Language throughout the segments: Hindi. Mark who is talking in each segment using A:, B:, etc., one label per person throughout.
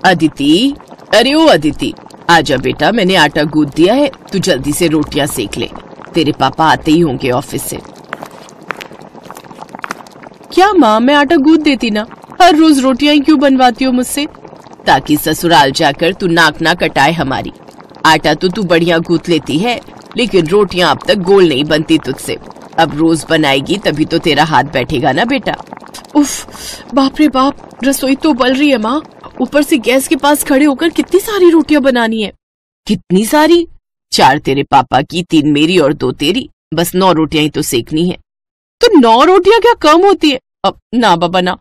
A: अदिति, अरे ओ अदिति, आजा बेटा, मैंने आटा गूंथ दिया है, तू जल्दी से रोटियां सेक ले, तेरे पापा आते ही होंगे ऑफिस से। क्या माँ, मैं आटा गूंथ देती ना, हर रोज रोटियां क्यों बनवाती हो मुझसे? ताकि ससुराल जाकर तू नाक ना कटाए हमारी। आटा तो तू बढ़िया गूंथ लेती है, लेकिन रोटियां अब तक गोल नहीं बनती तुझसे। अब रोज बनाएगी तभी तो तेरा हाथ बैठेगा ना बेटा। उफ, बाप रे बाप, रसोई तो उबल रही है माँ, ऊपर से गैस के पास खड़े होकर कितनी सारी रोटियां बनानी है। कितनी सारी? 4 तेरे पापा की, 3 मेरी और 2 तेरी, बस 9 रोटियां ही तो सेकनी है। तो 9 रोटियां क्या कम होती है? अब ना बाबा ना,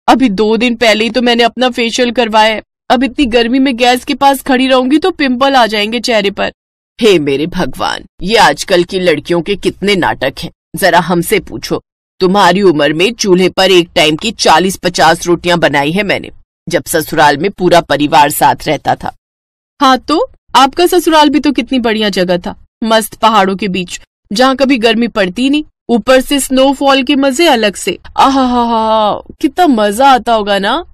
A: अभी 2 दिन पहले ही तो मैंने अपना फेशियल करवाया है, अब इतनी गर्मी में गैस के पास खड़ी रहूंगी तो पिंपल आ जाएंगे चेहरे पर। हे मेरे भगवान, ये आजकल की लड़कियों के कितने नाटक हैं। जरा हमसे पूछो, तुम्हारी उम्र में चूल्हे पर एक टाइम की 40-50 रोटियां बनाई है मैंने, जब ससुराल में पूरा परिवार साथ रहता था। हाँ तो आपका ससुराल भी तो कितनी बढ़िया जगह था, मस्त पहाड़ों के बीच, जहाँ कभी गर्मी पड़ती नहीं, ऊपर से स्नोफॉल के मजे अलग से। आहा, कितना मजा आता होगा ना।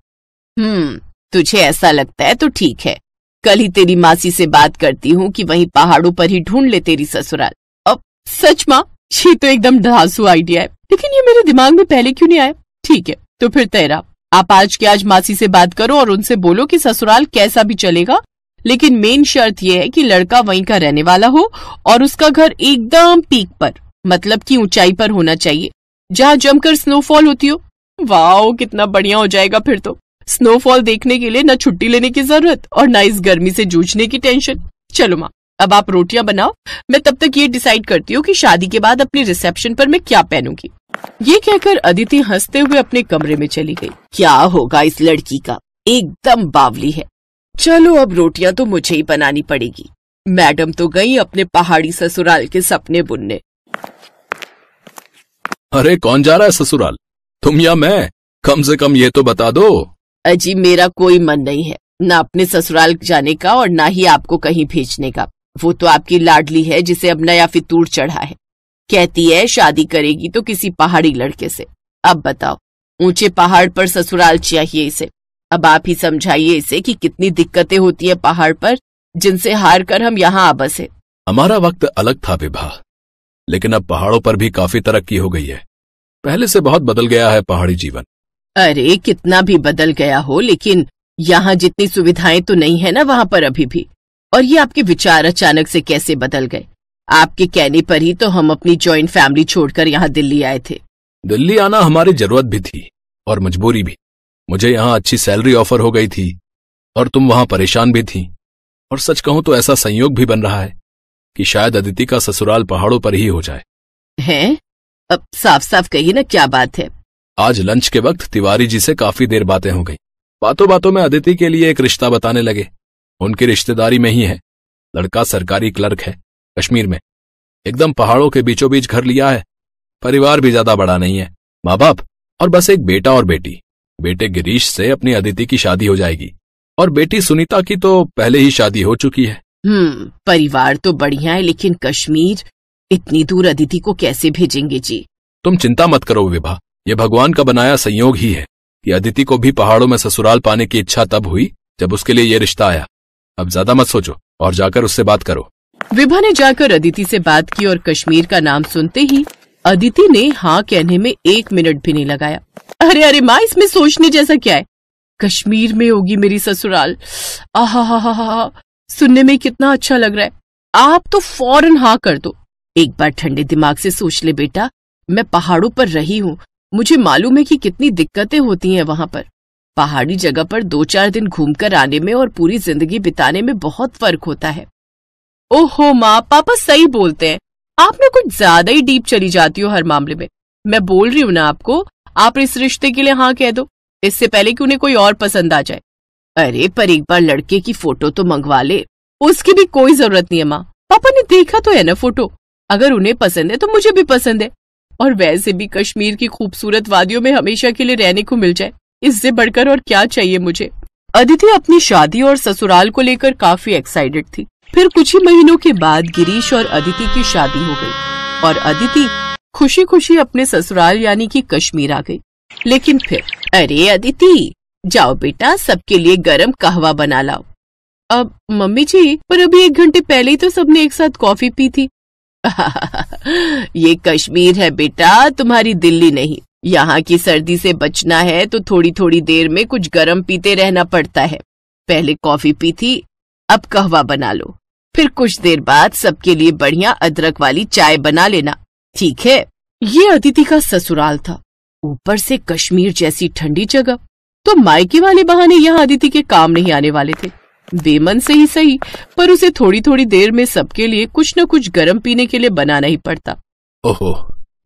A: तुझे ऐसा लगता है तो ठीक है, कल ही तेरी मासी से बात करती हूँ कि वहीं पहाड़ों पर ही ढूंढ ले तेरी ससुराल। अब सच माँ, ये तो एकदम ढांसू आइडिया है, लेकिन ये मेरे दिमाग में पहले क्यों नहीं आया? ठीक है, तो फिर तेरा, आप आज के आज मासी से बात करो और उनसे बोलो कि ससुराल कैसा भी चलेगा, लेकिन मेन शर्त यह है कि लड़का वहीं का रहने वाला हो और उसका घर एकदम पीक पर, मतलब कि ऊंचाई पर होना चाहिए, जहाँ जमकर स्नोफॉल होती हो। वाह, कितना बढ़िया हो जाएगा फिर तो। स्नोफॉल देखने के लिए न छुट्टी लेने की जरूरत और न इस गर्मी से जूझने की टेंशन। चलो माँ, अब आप रोटियां बनाओ, मैं तब तक ये डिसाइड करती हूँ कि शादी के बाद अपनी रिसेप्शन पर मैं क्या पहनूंगी। ये कहकर अदिति हंसते हुए अपने कमरे में चली गई। क्या होगा इस लड़की का, एकदम बावली है। चलो अब रोटियां तो मुझे ही बनानी पड़ेगी, मैडम तो गई अपने पहाड़ी ससुराल के सपने बुनने।
B: अरे कौन जा रहा है ससुराल, तुम या मैं? कम से कम ये तो बता दो।
A: अजी मेरा कोई मन नहीं है, न अपने ससुराल जाने का और न ही आपको कहीं भेजने का। वो तो आपकी लाडली है जिसे अब नया फितूर चढ़ा है, कहती है शादी करेगी तो किसी पहाड़ी लड़के से। अब बताओ, ऊंचे पहाड़ पर ससुराल चाहिए इसे। अब आप ही समझाइए इसे कि कितनी दिक्कतें होती है पहाड़ पर, जिनसे हार कर हम यहाँ आ बसे।
B: हमारा वक्त अलग था विभा, लेकिन अब पहाड़ों पर भी काफी तरक्की हो गई है, पहले से बहुत बदल गया है पहाड़ी जीवन।
A: अरे कितना भी बदल गया हो, लेकिन यहाँ जितनी सुविधाएं तो नहीं है ना वहाँ पर अभी भी। और ये आपके विचार अचानक से कैसे बदल गए? आपके कहने पर ही तो हम अपनी जॉइंट फैमिली छोड़कर यहाँ दिल्ली आए थे।
B: दिल्ली आना हमारी जरूरत भी थी और मजबूरी भी। मुझे यहाँ अच्छी सैलरी ऑफर हो गई थी और तुम वहाँ परेशान भी थी, और सच कहूं तो ऐसा संयोग भी बन रहा है कि शायद अदिति का ससुराल पहाड़ों पर ही हो जाए। हैं?
A: अब साफ साफ कहिए ना, क्या बात है?
B: आज लंच के वक्त तिवारी जी से काफी देर बातें हो गई। बातों बातों में अदिति के लिए एक रिश्ता बताने लगे। उनकी रिश्तेदारी में ही है, लड़का सरकारी क्लर्क है कश्मीर में, एकदम पहाड़ों के बीचों बीच घर लिया है। परिवार भी ज्यादा बड़ा नहीं है, माँ बाप और बस एक बेटा और बेटी। बेटे गिरीश से अपनी अदिति की शादी हो जाएगी और बेटी सुनीता की तो पहले ही शादी हो चुकी है।
A: परिवार तो बढ़िया है, लेकिन कश्मीर, इतनी दूर अदिति को कैसे भेजेंगे जी?
B: तुम चिंता मत करो विभा, ये भगवान का बनाया संयोग ही है कि अदिति को भी पहाड़ों में ससुराल पाने की इच्छा तब हुई जब उसके लिए ये रिश्ता आया। अब ज्यादा मत सोचो और जाकर उससे बात करो।
A: विभा ने जाकर अदिति से बात की और कश्मीर का नाम सुनते ही अदिति ने हाँ कहने में 1 मिनट भी नहीं लगाया। अरे अरे माँ, इसमें सोचने जैसा क्या है? कश्मीर में होगी मेरी ससुराल। आहा, सुनने में कितना अच्छा लग रहा है। आप तो फौरन हाँ कर दो। एक बार ठंडे दिमाग से सोच ले बेटा, मैं पहाड़ों पर रही हूँ, मुझे मालूम है कि कितनी दिक्कतें होती हैं वहाँ पर। पहाड़ी जगह पर 2-4 दिन घूमकर आने में और पूरी जिंदगी बिताने में बहुत फर्क होता है। ओहो माँ, पापा सही बोलते हैं, आप में कुछ ज्यादा ही डीप चली जाती हो हर मामले में। मैं बोल रही हूँ ना आपको, आप इस रिश्ते के लिए हाँ कह दो, इससे पहले कि उन्हें कोई और पसंद आ जाए। अरे पर एक बार लड़के की फोटो तो मंगवा ले। उसकी भी कोई जरूरत नहीं है माँ, पापा ने देखा तो है ना फोटो। अगर उन्हें पसंद है तो मुझे भी पसंद है, और वैसे भी कश्मीर की खूबसूरत वादियों में हमेशा के लिए रहने को मिल जाए, इससे बढ़कर और क्या चाहिए मुझे। अदिति अपनी शादी और ससुराल को लेकर काफी एक्साइटेड थी। फिर कुछ ही महीनों के बाद गिरीश और अदिति की शादी हो गई और अदिति खुशी खुशी अपने ससुराल यानी कि कश्मीर आ गई। लेकिन फिर, अरे अदिति, जाओ बेटा, सबके लिए गरम कहवा बना लाओ। अब मम्मी जी, पर अभी 1 घंटे पहले ही तो सबने एक साथ कॉफी पी थी। ये कश्मीर है बेटा, तुम्हारी दिल्ली नहीं। यहाँ की सर्दी से बचना है तो थोड़ी थोड़ी देर में कुछ गरम पीते रहना पड़ता है। पहले कॉफी पी थी, अब कहवा बना लो, फिर कुछ देर बाद सबके लिए बढ़िया अदरक वाली चाय बना लेना, ठीक है? ये अदिति का ससुराल था, ऊपर से कश्मीर जैसी ठंडी जगह, तो मायके वाले बहाने यहाँ अदिति के काम नहीं आने वाले थे। बेमन से ही सही, पर उसे थोड़ी थोड़ी देर में सबके लिए कुछ न कुछ गरम पीने के लिए बनाना ही पड़ता।
B: ओहो,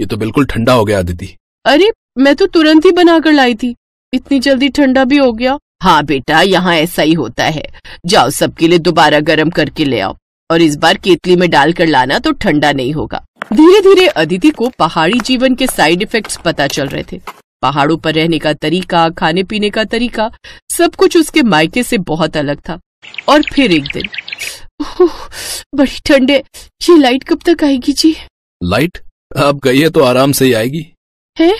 B: ये तो बिल्कुल ठंडा हो गया अदिति।
A: अरे मैं तो तुरंत ही बनाकर लाई थी, इतनी जल्दी ठंडा भी हो गया। हाँ बेटा, यहाँ ऐसा ही होता है। जाओ सबके लिए दोबारा गरम करके ले आओ, और इस बार केतली में डालकर लाना तो ठंडा नहीं होगा। धीरे धीरे अदिति को पहाड़ी जीवन के साइड इफेक्ट्स पता चल रहे थे। पहाड़ों पर रहने का तरीका, खाने पीने का तरीका, सब कुछ उसके मायके से बहुत अलग था। और फिर एक दिन, बड़ी ठंड है, ये लाइट कब तक आएगी जी?
B: लाइट अब गई है तो आराम से ही आएगी।
A: है?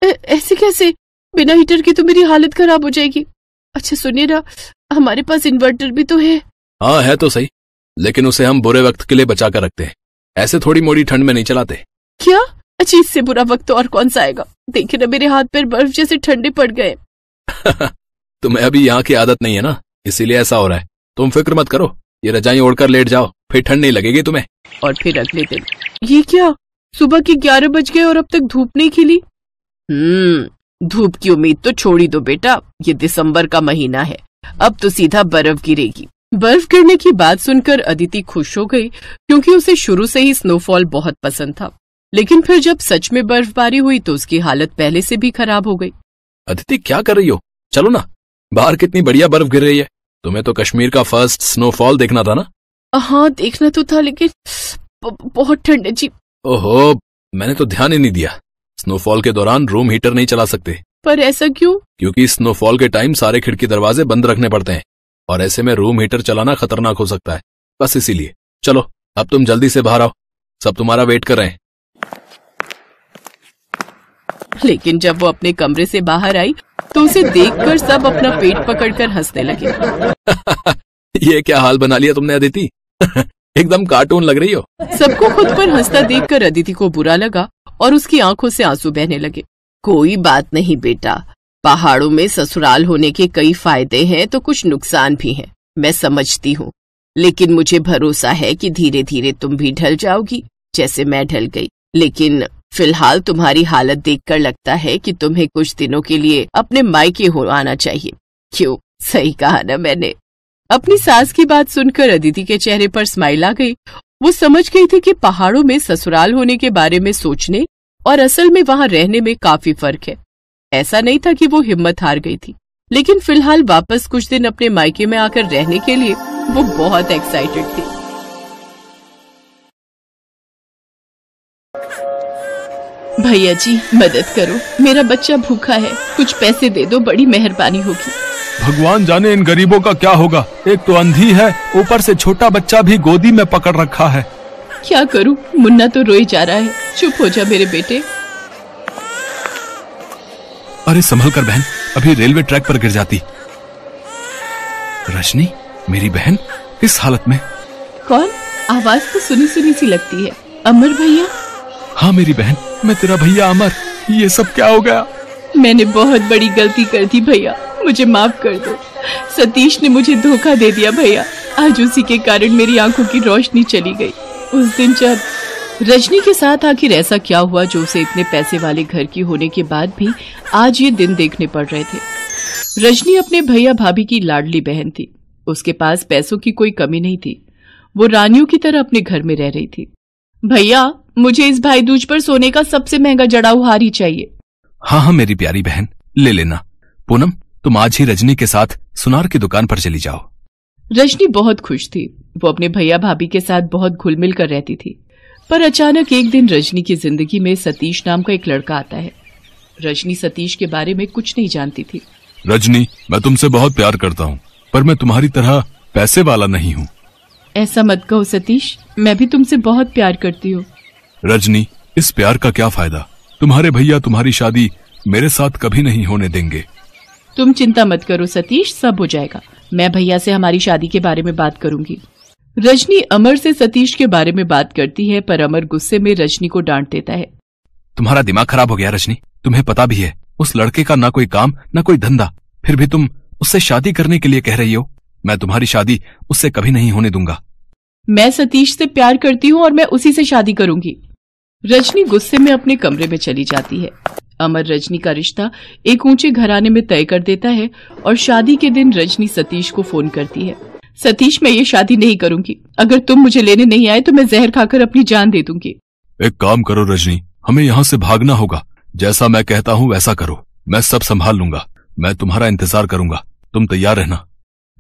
A: ऐसे कैसे? बिना हीटर के तो मेरी हालत खराब हो जाएगी। अच्छा सुनिए ना, हमारे पास इन्वर्टर भी तो है।
B: हाँ है तो सही, लेकिन उसे हम बुरे वक्त के लिए बचा कर रखते हैं, ऐसे थोड़ी मोड़ी ठंड में नहीं चलाते।
A: क्या? अच्छा, इससे बुरा वक्त और कौन सा आएगा? देखिए ना, मेरे हाथ पैर बर्फ जैसे ठंडे पड़ गए।
B: तुम्हें अभी यहाँ की आदत नहीं है ना, इसीलिए ऐसा हो रहा है। तुम फिक्र मत करो, ये रजाई ओढ़कर लेट जाओ, फिर ठंड नहीं लगेगी तुम्हें।
A: और फिर अगले दिन, ये क्या, सुबह के 11 बज गए और अब तक धूप नहीं खिली? धूप की उम्मीद तो छोड़ी दो बेटा, ये दिसंबर का महीना है, अब तो सीधा बर्फ गिरेगी। बर्फ गिरने की बात सुनकर अदिति खुश हो गई, क्योंकि उसे शुरू से ही स्नोफॉल बहुत पसंद था। लेकिन फिर जब सच में बर्फबारी हुई तो उसकी हालत पहले से भी खराब हो गई।
B: अदिति क्या कर रही हो? चलो ना, बाहर कितनी बढ़िया बर्फ गिर रही है। तुम्हें तो कश्मीर का फर्स्ट स्नोफॉल देखना था ना?
A: हाँ देखना तो था, लेकिन बहुत ठंड है जी।
B: ओहो, मैंने तो ध्यान ही नहीं दिया। स्नोफॉल के दौरान रूम हीटर नहीं चला सकते।
A: पर ऐसा क्यों?
B: क्योंकि स्नोफॉल के टाइम सारे खिड़की दरवाजे बंद रखने पड़ते हैं, और ऐसे में रूम हीटर चलाना खतरनाक हो सकता है। बस इसीलिए। चलो अब तुम जल्दी से बाहर आओ, सब तुम्हारा वेट कर रहे हैं।
A: लेकिन जब वो अपने कमरे से बाहर आई तो उसे देखकर सब अपना पेट पकड़कर हंसने लगे।
B: ये क्या हाल बना लिया तुमने अदिति? एकदम कार्टून लग रही हो।
A: सबको खुद पर हंसता देखकर अदिति को बुरा लगा और उसकी आंखों से आंसू बहने लगे। कोई बात नहीं बेटा, पहाड़ों में ससुराल होने के कई फायदे हैं तो कुछ नुकसान भी हैं, मैं समझती हूँ। लेकिन मुझे भरोसा है कि धीरे धीरे तुम भी ढल जाओगी, जैसे मैं ढल गई। लेकिन फिलहाल तुम्हारी हालत देखकर लगता है कि तुम्हें कुछ दिनों के लिए अपने मायके हो आना चाहिए। क्यों, सही कहा ना मैंने? अपनी सास की बात सुनकर अदिति के चेहरे पर स्माइल आ गई। वो समझ गई थी कि पहाड़ों में ससुराल होने के बारे में सोचने और असल में वहां रहने में काफी फर्क है। ऐसा नहीं था कि वो हिम्मत हार गई थी, लेकिन फिलहाल वापस कुछ दिन अपने मायके में आकर रहने के लिए वो बहुत एक्साइटेड थी। भैया जी मदद करो, मेरा बच्चा भूखा है, कुछ पैसे दे दो, बड़ी मेहरबानी होगी।
C: भगवान जाने इन गरीबों का क्या होगा, एक तो अंधी है, ऊपर से छोटा बच्चा भी गोदी में पकड़ रखा है।
A: क्या करूं, मुन्ना तो रोए जा रहा है। चुप हो जा मेरे बेटे।
C: अरे संभल कर बहन, अभी रेलवे ट्रैक पर गिर जाती। रजनी, मेरी बहन इस हालत में?
A: कौन? आवाज तो सुनी सुनी सी लगती है। अमर भैया?
C: हाँ मेरी बहन, मैं तेरा भैया अमर। ये सब क्या हो गया?
A: मैंने बहुत बड़ी गलती कर दी भैया, मुझे माफ कर दो। सतीश ने मुझे धोखा दे दिया भैया, आज उसी के कारण मेरी आंखों की रोशनी चली गई। उस दिन जब रजनी के साथ आखिर ऐसा क्या हुआ जो उसे इतने पैसे वाले घर की होने के बाद भी आज ये दिन देखने पड़ रहे थे। रजनी अपने भैया भाभी की लाडली बहन थी, उसके पास पैसों की कोई कमी नहीं थी। वो रानियों की तरह अपने घर में रह रही थी। भैया, मुझे इस भाई दूज पर सोने का सबसे महंगा जड़ाऊ हार ही चाहिए।
C: हाँ हाँ मेरी प्यारी बहन, ले लेना। पूनम, तुम आज ही रजनी के साथ सुनार की दुकान पर चली जाओ।
A: रजनी बहुत खुश थी, वो अपने भैया भाभी के साथ बहुत घुल मिल कर रहती थी। पर अचानक एक दिन रजनी की जिंदगी में सतीश नाम का एक लड़का आता है। रजनी सतीश के बारे में कुछ नहीं जानती थी।
C: रजनी, मैं तुमसे बहुत प्यार करता हूँ, पर मैं तुम्हारी तरह पैसे वाला नहीं हूँ।
A: ऐसा मत कहो सतीश, मैं भी तुमसे बहुत प्यार करती हूँ।
C: रजनी, इस प्यार का क्या फायदा? तुम्हारे भैया तुम्हारी शादी मेरे साथ कभी नहीं होने देंगे।
A: तुम चिंता मत करो सतीश, सब हो जाएगा। मैं भैया से हमारी शादी के बारे में बात करूंगी। रजनी अमर से सतीश के बारे में बात करती है, पर अमर गुस्से में रजनी को डांट देता है।
B: तुम्हारा दिमाग खराब हो गया रजनी, तुम्हें पता भी है उस लड़के का ना कोई काम ना कोई धंधा, फिर भी तुम उससे शादी करने के लिए कह रही हो। मैं तुम्हारी शादी उससे कभी नहीं होने दूंगा।
A: मैं सतीश से प्यार करती हूँ और मैं उसी से शादी करूंगी। रजनी गुस्से में अपने कमरे में चली जाती है। अमर रजनी का रिश्ता एक ऊंचे घराने में तय कर देता है और शादी के दिन रजनी सतीश को फोन करती है। सतीश, मैं ये शादी नहीं करूंगी। अगर तुम मुझे लेने नहीं आए तो मैं जहर खाकर अपनी जान दे दूंगी।
B: एक काम करो रजनी, हमें यहाँ से भागना होगा। जैसा मैं कहता हूँ वैसा करो, मैं सब संभाल लूंगा। मैं तुम्हारा इंतजार करूंगा, तुम तैयार रहना।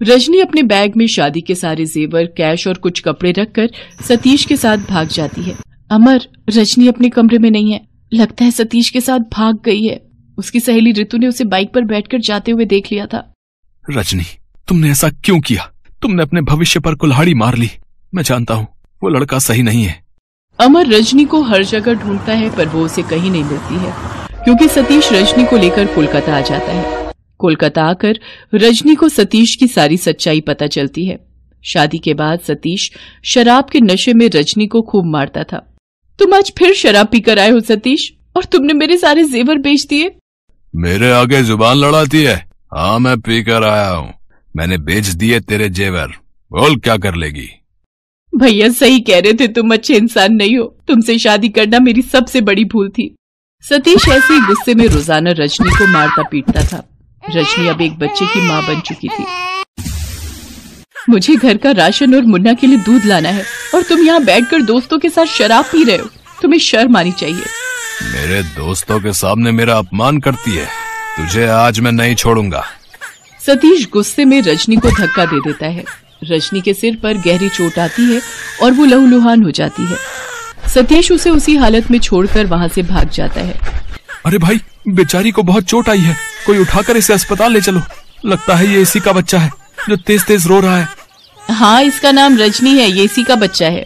A: रजनी अपने बैग में शादी के सारे जेवर, कैश और कुछ कपड़े रखकर सतीश के साथ भाग जाती है। अमर, रजनी अपने कमरे में नहीं है। लगता है सतीश के साथ भाग गई है। उसकी सहेली ऋतु ने उसे बाइक पर बैठकर जाते हुए देख लिया था।
B: रजनी, तुमने ऐसा क्यों किया? तुमने अपने भविष्य पर कुल्हाड़ी मार ली। मैं जानता हूँ वो लड़का सही नहीं है।
A: अमर रजनी को हर जगह ढूंढता है, पर वो उसे कहीं नहीं मिलती है, क्योंकि सतीश रजनी को लेकर कोलकाता आ जाता है। कोलकाता आकर रजनी को सतीश की सारी सच्चाई पता चलती है। शादी के बाद सतीश शराब के नशे में रजनी को खूब मारता था। तुम आज फिर शराब पीकर आए हो सतीश, और तुमने मेरे सारे जेवर बेच दिए।
B: मेरे आगे जुबान लड़ाती है? हाँ, मैं पीकर आया हूँ। मैंने बेच दिए तेरे जेवर। बोल क्या कर लेगी?
A: भैया सही कह रहे थे, तुम अच्छे इंसान नहीं हो। तुमसे शादी करना मेरी सबसे बड़ी भूल थी। सतीश ऐसे ही गुस्से में रोजाना रजनी को मारता पीटता था। रजनी अब एक बच्चे की माँ बन चुकी थी। मुझे घर का राशन और मुन्ना के लिए दूध लाना है, और तुम यहाँ बैठकर दोस्तों के साथ शराब पी रहे हो। तुम्हें शर्म आनी चाहिए।
B: मेरे दोस्तों के सामने मेरा अपमान करती है। तुझे आज मैं नहीं छोड़ूंगा।
A: सतीश गुस्से में रजनी को धक्का दे देता है। रजनी के सिर पर गहरी चोट आती है और वो लहूलुहान हो जाती है। सतीश उसे उसी हालत में छोड़कर वहाँ से भाग जाता है।
C: अरे भाई, बेचारी को बहुत चोट आई है, कोई उठाकर इसे अस्पताल ले चलो। लगता है ये इसी का बच्चा है जो तेज तेज रो रहा है।
A: हाँ, इसका नाम रजनी है, ये इसी का बच्चा है।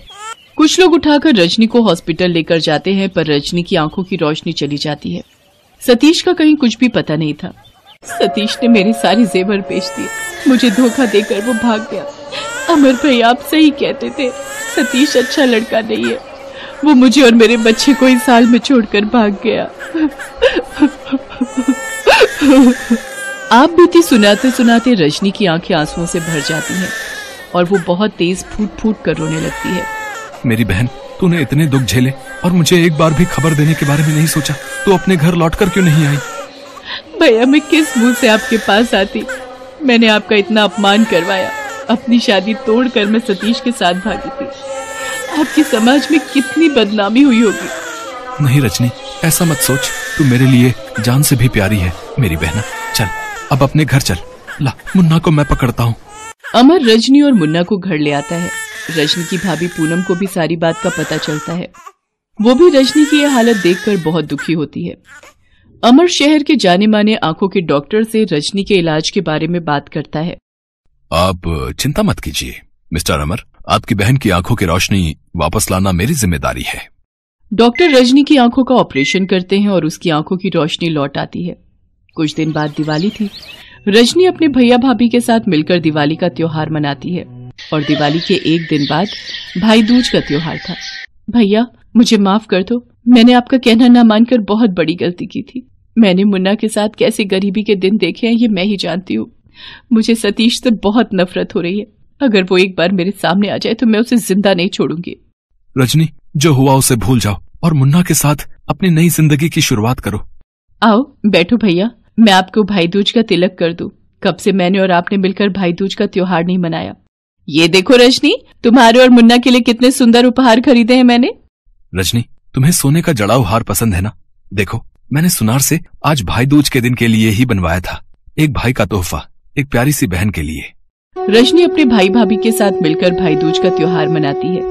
A: कुछ लोग उठाकर रजनी को हॉस्पिटल लेकर जाते हैं, पर रजनी की आंखों की रोशनी चली जाती है। सतीश का कहीं कुछ भी पता नहीं था। सतीश ने मेरे सारे जेवर बेच दिए। मुझे धोखा देकर वो भाग गया। अमर भैया, आप सही कहते थे। सतीश अच्छा लड़का नहीं है। वो मुझे और मेरे बच्चे को इस हाल में छोड़कर भाग गया। आप बीती सुनाते सुनाते रजनी की आंखें आंसुओं से भर जाती हैं और वो बहुत तेज फूट फूट कर रोने लगती है।
C: मेरी बहन, तूने इतने दुख झेले और मुझे एक बार भी खबर देने के बारे में नहीं सोचा। तू अपने घर लौटकर क्यों नहीं आई?
A: भैया, मैं किस मुंह से आपके पास आती? मैंने आपका इतना अपमान करवाया। अपनी शादी तोड़कर मैं सतीश के साथ भागी थी। आपकी समाज में कितनी बदनामी हुई होगी।
C: नहीं रजनी, ऐसा मत सोच। तू मेरे लिए जान से भी प्यारी है मेरी बहना। चल, अब अपने घर चल। ला, मुन्ना को मैं पकड़ता हूँ।
A: अमर रजनी और मुन्ना को घर ले आता है। रजनी की भाभी पूनम को भी सारी बात का पता चलता है। वो भी रजनी की यह हालत देखकर बहुत दुखी होती है। अमर शहर के जाने माने आंखों के डॉक्टर से रजनी के इलाज के बारे में बात करता है।
B: आप चिंता मत कीजिए मिस्टर अमर, आपकी बहन की आंखों की रोशनी वापस लाना मेरी जिम्मेदारी है।
A: डॉक्टर रजनी की आंखों का ऑपरेशन करते हैं और उसकी आंखों की रोशनी लौट आती है। कुछ दिन बाद दिवाली थी। रजनी अपने भैया भाभी के साथ मिलकर दिवाली का त्योहार मनाती है और दिवाली के एक दिन बाद भाई दूज का त्योहार था। भैया, मुझे माफ कर दो। मैंने आपका कहना ना मानकर बहुत बड़ी गलती की थी। मैंने मुन्ना के साथ कैसे गरीबी के दिन देखे हैं ये मैं ही जानती हूँ। मुझे सतीश से बहुत नफरत हो रही है। अगर वो एक बार मेरे सामने आ जाए तो मैं उसे जिंदा नहीं छोड़ूंगी।
C: रजनी, जो हुआ उसे भूल जाओ और मुन्ना के साथ अपनी नई जिंदगी की शुरुआत करो।
A: आओ बैठो भैया, मैं आपको भाई दूज का तिलक कर दूं। कब से मैंने और आपने मिलकर भाई दूज का त्योहार नहीं मनाया। ये देखो रजनी, तुम्हारे और मुन्ना के लिए कितने सुंदर उपहार खरीदे हैं मैंने।
C: रजनी, तुम्हें सोने का जड़ाऊ हार पसंद है ना? देखो, मैंने सुनार से आज भाई दूज के दिन के लिए ही बनवाया था। एक भाई का तोहफा, एक प्यारी सी बहन के लिए।
A: रजनी अपने भाई भाभी के साथ मिलकर भाई दूज का त्योहार मनाती है।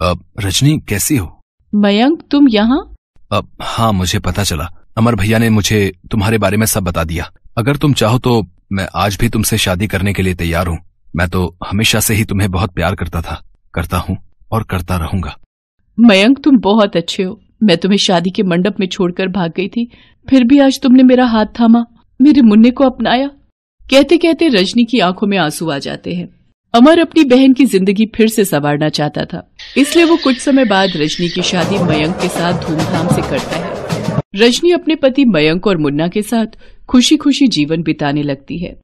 C: अब रजनी, कैसी हो?
A: मयंक, तुम यहाँ?
C: अब हाँ, मुझे पता चला। अमर भैया ने मुझे तुम्हारे बारे में सब बता दिया। अगर तुम चाहो तो मैं आज भी तुमसे शादी करने के लिए तैयार हूँ। मैं तो हमेशा से ही तुम्हें बहुत प्यार करता था, करता हूँ और करता रहूंगा।
A: मयंक, तुम बहुत अच्छे हो। मैं तुम्हें शादी के मंडप में छोड़कर भाग गई थी, फिर भी आज तुमने मेरा हाथ थामा, मेरे मुन्ने को अपनाया। कहते कहते रजनी की आंखों में आंसू आ जाते हैं। अमर अपनी बहन की जिंदगी फिर से संवारना चाहता था, इसलिए वो कुछ समय बाद रजनी की शादी मयंक के साथ धूमधाम से करता है। रजनी अपने पति मयंक और मुन्ना के साथ खुशी खुशी जीवन बिताने लगती है।